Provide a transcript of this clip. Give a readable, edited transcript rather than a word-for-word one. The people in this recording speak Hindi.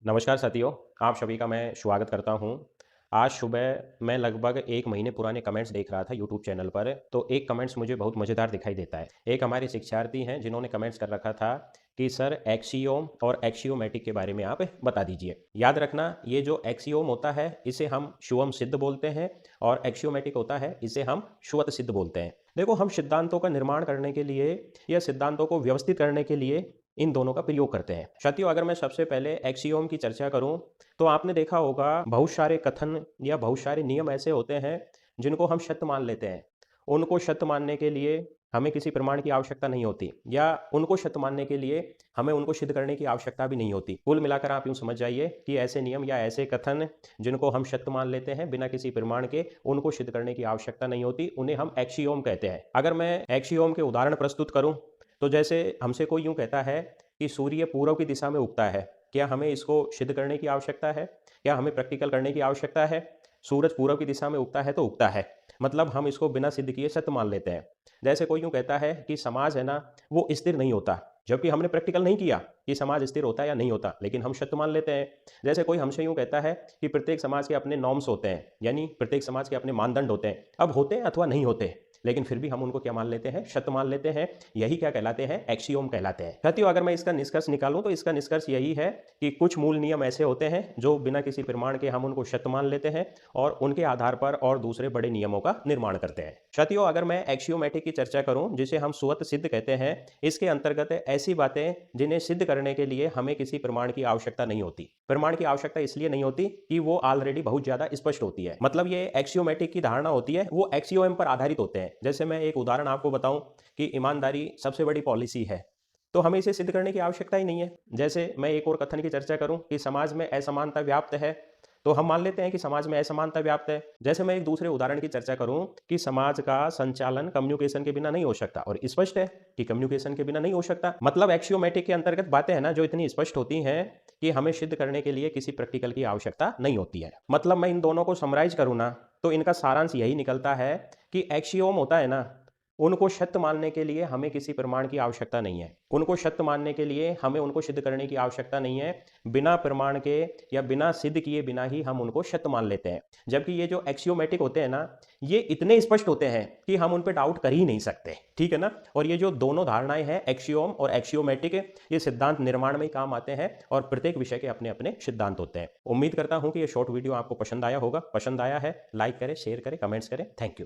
नमस्कार साथियों, आप सभी का मैं स्वागत करता हूँ। आज सुबह मैं लगभग 1 महीने पुराने कमेंट्स देख रहा था यूट्यूब चैनल पर, तो एक कमेंट्स मुझे बहुत मज़ेदार दिखाई देता है। एक हमारे शिक्षार्थी हैं जिन्होंने कमेंट्स कर रखा था कि सर एक्सियोम और एक्सियोमैटिक के बारे में आप बता दीजिए। याद रखना, ये जो एक्सियोम होता है इसे हम शुभम सिद्ध बोलते हैं और एक्सियोमैटिक होता है इसे हम शुवत सिद्ध बोलते हैं। देखो, हम सिद्धांतों का निर्माण करने के लिए या सिद्धांतों को व्यवस्थित करने के लिए इन दोनों का प्रयोग करते हैं। साथियों, अगर मैं सबसे पहले एक्सियोम की चर्चा करूं तो आपने देखा होगा बहुत सारे कथन या बहुत सारे नियम ऐसे होते हैं जिनको हम सत्य मान लेते हैं। उनको सत्य मानने के लिए हमें किसी प्रमाण की आवश्यकता नहीं होती, या उनको सत्य मानने के लिए हमें उनको सिद्ध करने की आवश्यकता भी नहीं होती। कुल मिलाकर आप यूं समझ जाइए कि ऐसे नियम या ऐसे कथन जिनको हम सत्य मान लेते हैं बिना किसी प्रमाण के, उनको सिद्ध करने की आवश्यकता नहीं होती, उन्हें हम एक्सियोम कहते हैं। अगर मैं एक्सियोम के उदाहरण प्रस्तुत करूं तो जैसे हमसे कोई यूं कहता है कि सूर्य पूर्व की दिशा में उगता है, क्या हमें इसको सिद्ध करने की आवश्यकता है? क्या हमें प्रैक्टिकल करने की आवश्यकता है? सूरज पूर्व की दिशा में उगता है तो उगता है, मतलब हम इसको बिना सिद्ध किए सत्य मान लेते हैं। जैसे कोई यूं कहता है कि समाज है ना, वो स्थिर नहीं होता, जबकि हमने प्रैक्टिकल नहीं किया कि समाज स्थिर होता है या नहीं होता, लेकिन हम सत्य मान लेते हैं। जैसे कोई हमसे यूं कहता है कि प्रत्येक समाज के अपने नॉर्म्स होते हैं, यानी प्रत्येक समाज के अपने मानदंड होते हैं, अब होते हैं अथवा नहीं होते, लेकिन फिर भी हम उनको क्या मान लेते हैं? सत्य मान लेते हैं। यही क्या कहलाते हैं? एक्सियोम कहलाते हैं। साथियों, अगर मैं इसका निष्कर्ष निकालूं तो इसका निष्कर्ष यही है कि कुछ मूल नियम ऐसे होते हैं जो बिना किसी प्रमाण के हम उनको सत्य मान लेते हैं और उनके आधार पर और दूसरे बड़े नियमों का निर्माण करते हैं। साथियों, अगर मैं एक्सियोमेटिक की चर्चा करूं जिसे हम स्वतः सिद्ध कहते हैं, इसके अंतर्गत ऐसी बातें जिन्हें सिद्ध करने के लिए हमें किसी प्रमाण की आवश्यकता नहीं होती। प्रमाण की आवश्यकता इसलिए नहीं होती कि वो ऑलरेडी बहुत ज्यादा स्पष्ट होती है। मतलब ये एक्सियोमेटिक की धारणा होती है, वो एक्सियोम पर आधारित होते हैं। जैसे मैं एक उदाहरण आपको बताऊं कि ईमानदारी सबसे बड़ी पॉलिसी है, तो हमें इसे सिद्ध करने की आवश्यकता ही नहीं है। जैसे मैं एक और कथन की चर्चा करूं कि समाज में असमानता व्याप्त है, तो हम मान लेते हैं कि समाज में असमानता व्याप्त है। जैसे मैं एक दूसरे उदाहरण की चर्चा करूं कि समाज का संचालन कम्युनिकेशन के बिना नहीं हो सकता, और स्पष्ट है कि कम्युनिकेशन के बिना नहीं हो सकता। मतलब एक्सियोमेटिक के अंतर्गत बातें हैं ना जो इतनी स्पष्ट होती हैं कि हमें सिद्ध करने के लिए किसी प्रैक्टिकल की आवश्यकता नहीं होती है। मतलब मैं इन दोनों को समराइज करूं ना, तो इनका सारांश यही निकलता है कि एक्सियोम होता है ना, उनको सत्य मानने के लिए हमें किसी प्रमाण की आवश्यकता नहीं है। उनको सत्य मानने के लिए हमें उनको सिद्ध करने की आवश्यकता नहीं है। बिना प्रमाण के या बिना सिद्ध किए बिना ही हम उनको सत्य मान लेते हैं। जबकि ये जो एक्सियोमेटिक होते हैं ना, ये इतने स्पष्ट होते हैं कि हम उन पर डाउट कर ही नहीं सकते। ठीक है ना? और ये जो दोनों धारणाएं हैं, एक्सियोम और एक्सियोमेटिक, ये सिद्धांत निर्माण में ही काम आते हैं और प्रत्येक विषय के अपने अपने सिद्धांत होते हैं। उम्मीद करता हूं कि ये शॉर्ट वीडियो आपको पसंद आया होगा। पसंद आया है लाइक करें, शेयर करें, कमेंट्स करें। Thank you.